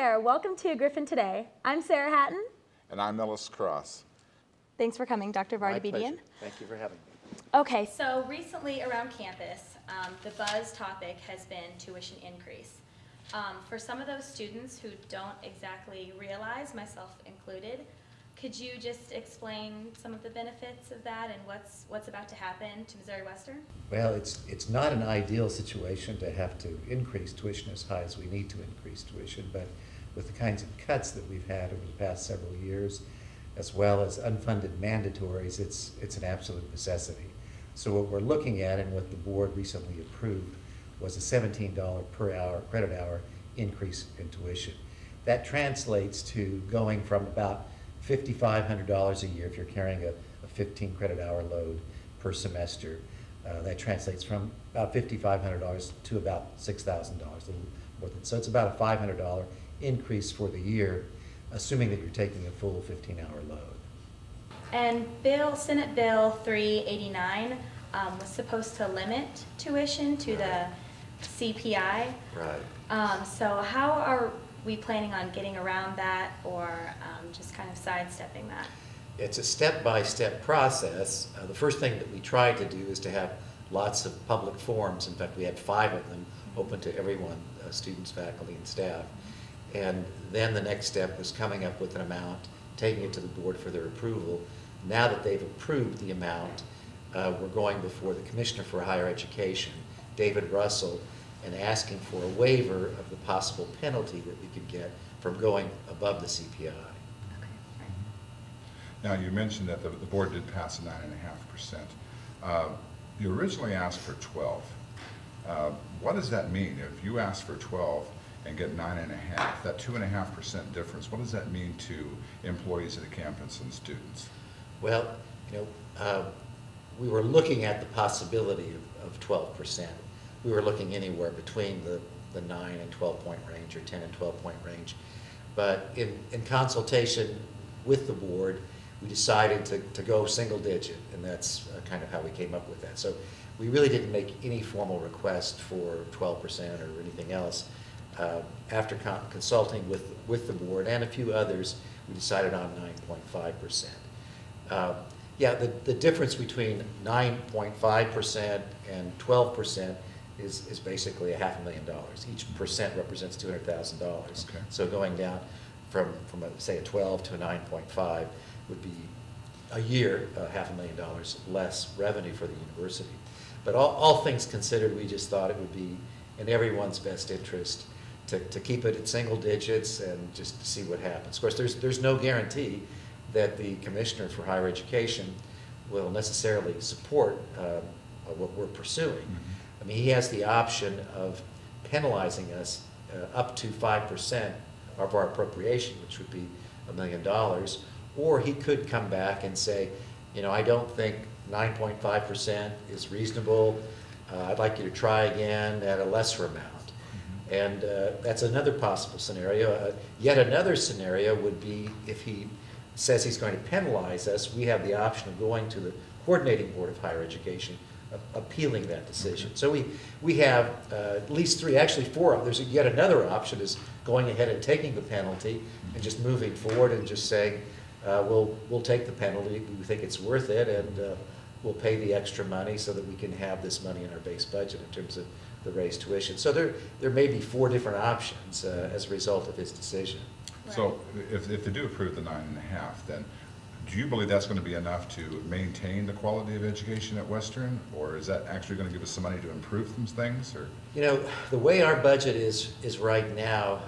there, welcome to Griffon Today. I'm Sarah Hatton. And I'm Ellis Cross. Thanks for coming, Dr. My Vartabedian. pleasure. Thank you for having me. Okay, so recently around campus, the buzz topic has been tuition increase. For some of those students who don't exactly realize, myself included, could you just explain some of the benefits of that and what's about to happen to Missouri Western? Well, it's not an ideal situation to have to increase tuition as high as we need to increase tuition, but with the kinds of cuts that we've had over the past several years, as well as unfunded mandatories, it's an absolute necessity. So what we're looking at and what the board recently approved was a $17 per hour, credit hour increase in tuition. That translates to going from about $5,500 a year if you're carrying a 15 credit hour load per semester. That translates from about $5,500 to about $6,000, a little more than. So it's about a $500 increase for the year, assuming that you're taking a full 15-hour load. And Senate Bill 389 was supposed to limit tuition to the CPI. Right. So how are we planning on getting around that, or just kind of sidestepping that? It's a step-by-step process. The first thing that we try to do is to have lots of public forums. In fact, we had 5 of them open to everyone, students, faculty, and staff. And then the next step was coming up with an amount, taking it to the board for their approval. Now that they've approved the amount, we're going before the Commissioner for Higher Education, David Russell, and asking for a waiver of the possible penalty that we could get from going above the CPI. Now, you mentioned that the board did pass a 9.5%. You originally asked for 12. What does that mean? If you ask for 12 and get 9.5, that 2.5% difference, what does that mean to employees of the campus and students? Well, we were looking at the possibility of 12%. We were looking anywhere between the 9 and 12 point range, or 10 and 12 point range. But in consultation with the board, we decided to go single digit, and that's kind of how we came up with that. So we really didn't make any formal request for 12% or anything else. After consulting with the board and a few others, we decided on 9.5%. Yeah, the difference between 9.5% and 12% is basically $500,000. Each percent represents $200,000. Okay. So going down from say a 12 to a 9.5 would be a year $500,000 less revenue for the university. But all things considered, we just thought it would be in everyone's best interest to keep it at single digits and just to see what happens. Of course, there's no guarantee that the Commissioner for Higher Education will necessarily support what we're pursuing. Mm-hmm. I mean, he has the option of penalizing us up to 5% of our appropriation, which would be $1 million, or he could come back and say, I don't think 9.5% is reasonable. I'd like you to try again at a lesser amount. And that's another possible scenario. Yet another scenario would be if he says he's going to penalize us, we have the option of going to the Coordinating Board of Higher Education, appealing that decision. So we have at least 3, actually 4. There's yet another option, is going ahead and taking the penalty and just moving forward and just saying, we'll take the penalty, we think it's worth it, and we'll pay the extra money so that we can have this money in our base budget in terms of the raised tuition. So there may be 4 different options as a result of his decision. Right. So if they do approve the 9.5, then do you believe that's going to be enough to maintain the quality of education at Western, or is that actually going to give us some money to improve some things? Or The way our budget is right now,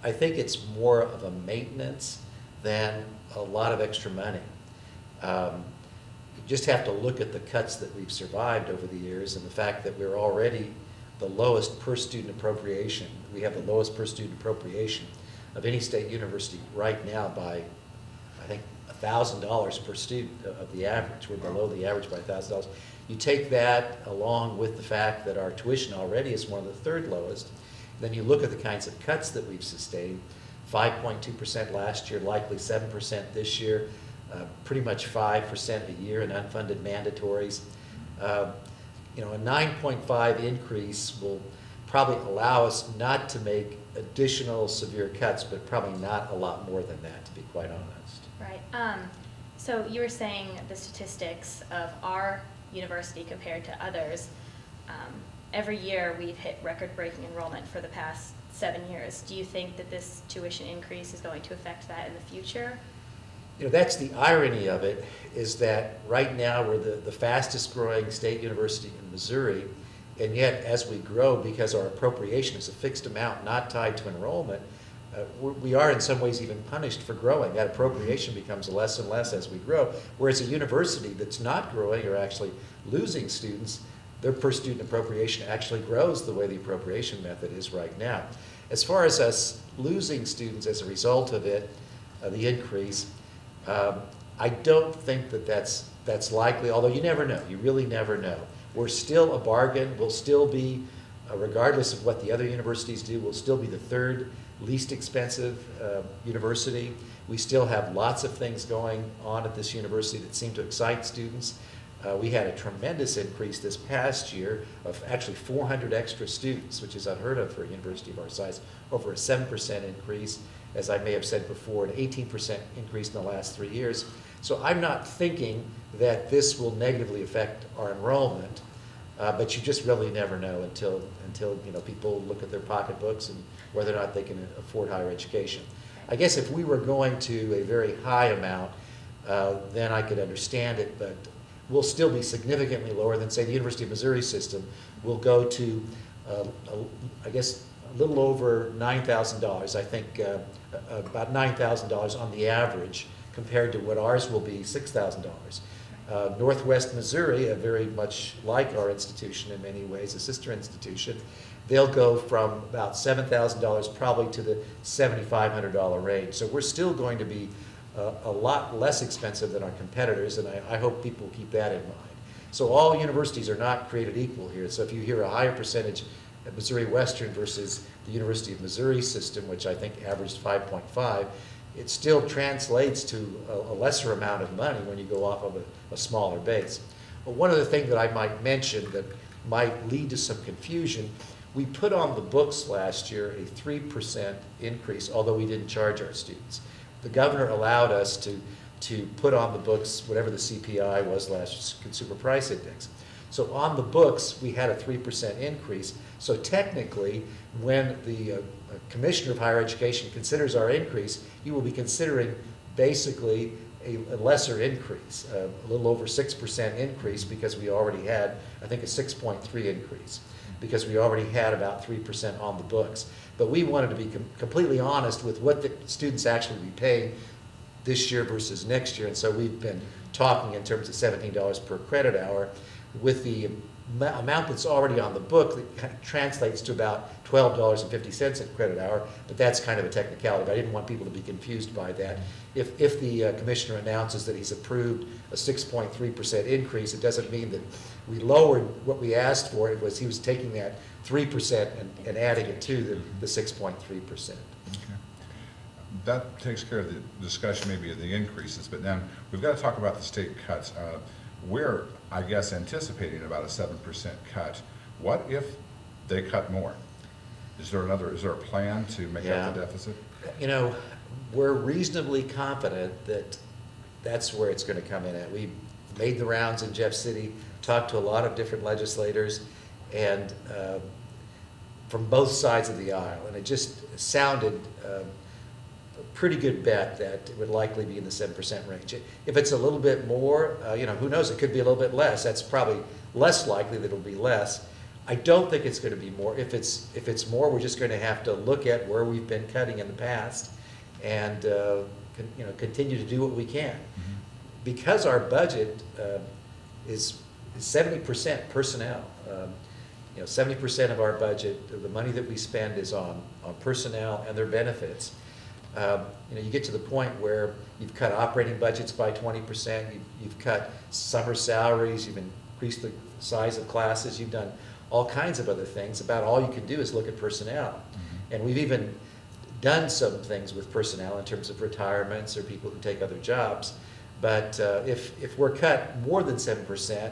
I think it's more of a maintenance than a lot of extra money. You just have to look at the cuts that we've survived over the years and the fact that we're already the lowest per student appropriation. We have the lowest per student appropriation of any state university right now by, I think, $1,000 per student of the average. We're below the average by $1,000. You take that along with the fact that our tuition already is one of the 3rd lowest, then you look at the kinds of cuts that we've sustained. 5.2% last year, likely 7% this year, pretty much 5% a year in unfunded mandatories. A 9.5 increase will probably allow us not to make additional severe cuts, but probably not a lot more than that, to be quite honest. Right. So you were saying the statistics of our university compared to others. Every year we've hit record-breaking enrollment for the past 7 years. Do you think that this tuition increase is going to affect that in the future? You know, that's the irony of it, is that right now we're the fastest growing state university in Missouri, and yet as we grow, because our appropriation is a fixed amount not tied to enrollment, we are in some ways even punished for growing. That appropriation becomes less and less as we grow, whereas a university that's not growing or actually losing students, their per student appropriation actually grows the way the appropriation method is right now. As far as us losing students as a result of it, the increase, I don't think that that's likely, although you never know. You really never know. We're still a bargain. We'll still be, regardless of what the other universities do, we'll still be the third least expensive university. We still have lots of things going on at this university that seem to excite students. We had a tremendous increase this past year of actually 400 extra students, which is unheard of for a university of our size, over a 7% increase. As I may have said before, an 18% increase in the last 3 years. So I'm not thinking that this will negatively affect our enrollment, but you just really never know until you know, people look at their pocketbooks and whether or not they can afford higher education. I guess if we were going to a very high amount, then I could understand it, but we'll still be significantly lower than, say, the University of Missouri system. Will go to, I guess, a little over $9,000. I think about $9,000 on the average, compared to what ours will be, $6,000. Northwest Missouri, very much like our institution in many ways, a sister institution, they'll go from about $7,000 probably to the $7,500 range. So we're still going to be a lot less expensive than our competitors, and I hope people keep that in mind. So all universities are not created equal here. So if you hear a higher percentage at Missouri Western versus the University of Missouri system, which I think averaged 5.5, it still translates to a lesser amount of money when you go off of a smaller base. But one other thing that I might mention that might lead to some confusion, we put on the books last year a 3% increase, although we didn't charge our students. The governor allowed us to put on the books whatever the CPI was last year's Consumer Price Index. So on the books, we had a 3% increase. So technically, when the Commissioner of Higher Education considers our increase, he will be considering basically a lesser increase, a little over 6% increase, because we already had, I think, a 6.3 increase, because we already had about 3% on the books. But we wanted to be completely honest with what the students actually be paying this year versus next year, and so we've been talking in terms of $17 per credit hour. With the amount that's already on the book, that kind of translates to about $12.50 a credit hour, but that's kind of a technicality. But I didn't want people to be confused by that. If the commissioner announces that he's approved a 6.3% increase, it doesn't mean that we lowered what we asked for. It was he was taking that 3% and adding it to the 6.3%. Okay. That takes care of the discussion maybe of the increases, but then we've got to talk about the state cuts. We're, I guess, anticipating about a 7% cut. What if they cut more? Is there a plan to make up the deficit? You know, we're reasonably confident that that's where it's going to come in at. We made the rounds in Jeff City, talked to a lot of different legislators, and from both sides of the aisle, and it just sounded a pretty good bet that it would likely be in the 7% range. If it's a little bit more, you know, who knows, it could be a little bit less. That's probably less likely that it'll be less. I don't think it's going to be more. If it's more, we're just going to have to look at where we've been cutting in the past and you know, continue to do what we can. Mm-hmm. Because our budget is 70% personnel. You know, 70% of our budget, the money that we spend, is on personnel and their benefits. You know, you get to the point where you've cut operating budgets by 20%, you've cut summer salaries, you've increased the size of classes, you've done all kinds of other things. About all you can do is look at personnel. Mm-hmm. And we've even done some things with personnel in terms of retirements or people who take other jobs. But if we're cut more than 7%,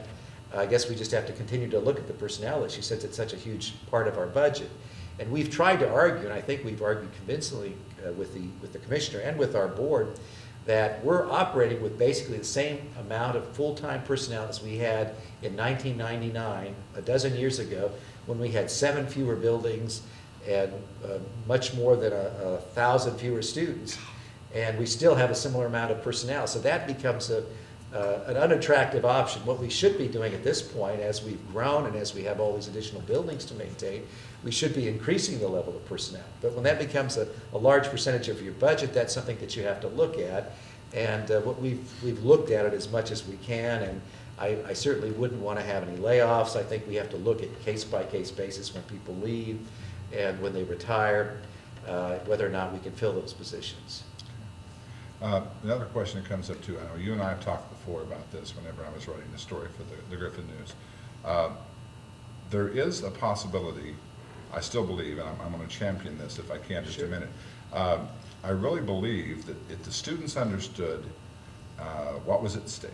I guess we just have to continue to look at the personnel issue, since it's such a huge part of our budget. And we've tried to argue, and I think we've argued convincingly with the commissioner and with our board, that we're operating with basically the same amount of full-time personnel as we had in 1999, a dozen years ago, when we had 7 fewer buildings and much more than 1,000 fewer students. And we still have a similar amount of personnel. So that becomes an unattractive option. What we should be doing at this point, as we've grown and as we have all these additional buildings to maintain, we should be increasing the level of personnel. But when that becomes a large percentage of your budget, that's something that you have to look at. And what we've looked at it as much as we can, and I certainly wouldn't want to have any layoffs. I think we have to look at case-by-case basis when people leave and when they retire, whether or not we can fill those positions. Another question that comes up too, I know you and I have talked before about this whenever I was writing the story for the Griffon News. There is a possibility, I still believe, and I'm going to champion this if I can just a minute. I really believe that if the students understood what was at stake,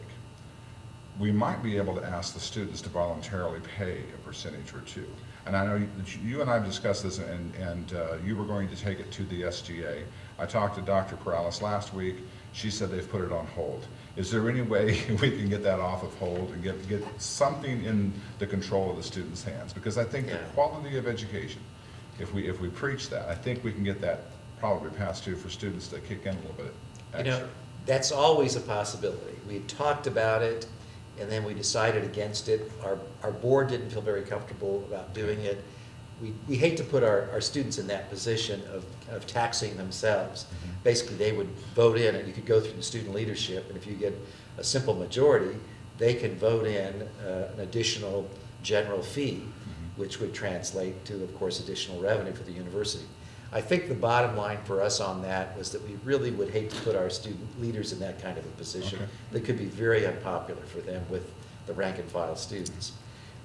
we might be able to ask the students to voluntarily pay a percentage or two. And I know you and I have discussed this, and you were going to take it to the SGA. I talked to Dr. Perales last week. She said they've put it on hold. Is there any way we can get that off of hold and get something in the control of the students' hands? Because I think the quality of education, if we preach that, I think we can get that probably passed too for students to kick in a little bit extra. You know, that's always a possibility. We talked about it, and then we decided against it. Our board didn't feel very comfortable about doing it. We hate to put our students in that position of taxing themselves. Mm-hmm. Basically, they would vote in, and you could go through the student leadership, and if you get a simple majority, they can vote in an additional general fee, which would translate to, of course, additional revenue for the university. I think the bottom line for us on that was that we really would hate to put our student leaders in that kind of a position that could be very unpopular for them with the rank and file students.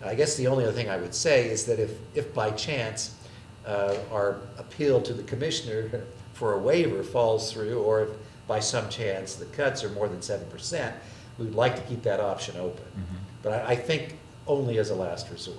I guess the only other thing I would say is that if by chance our appeal to the commissioner for a waiver falls through, or if by some chance the cuts are more than 7%, we would like to keep that option open. But I think only as a last resort.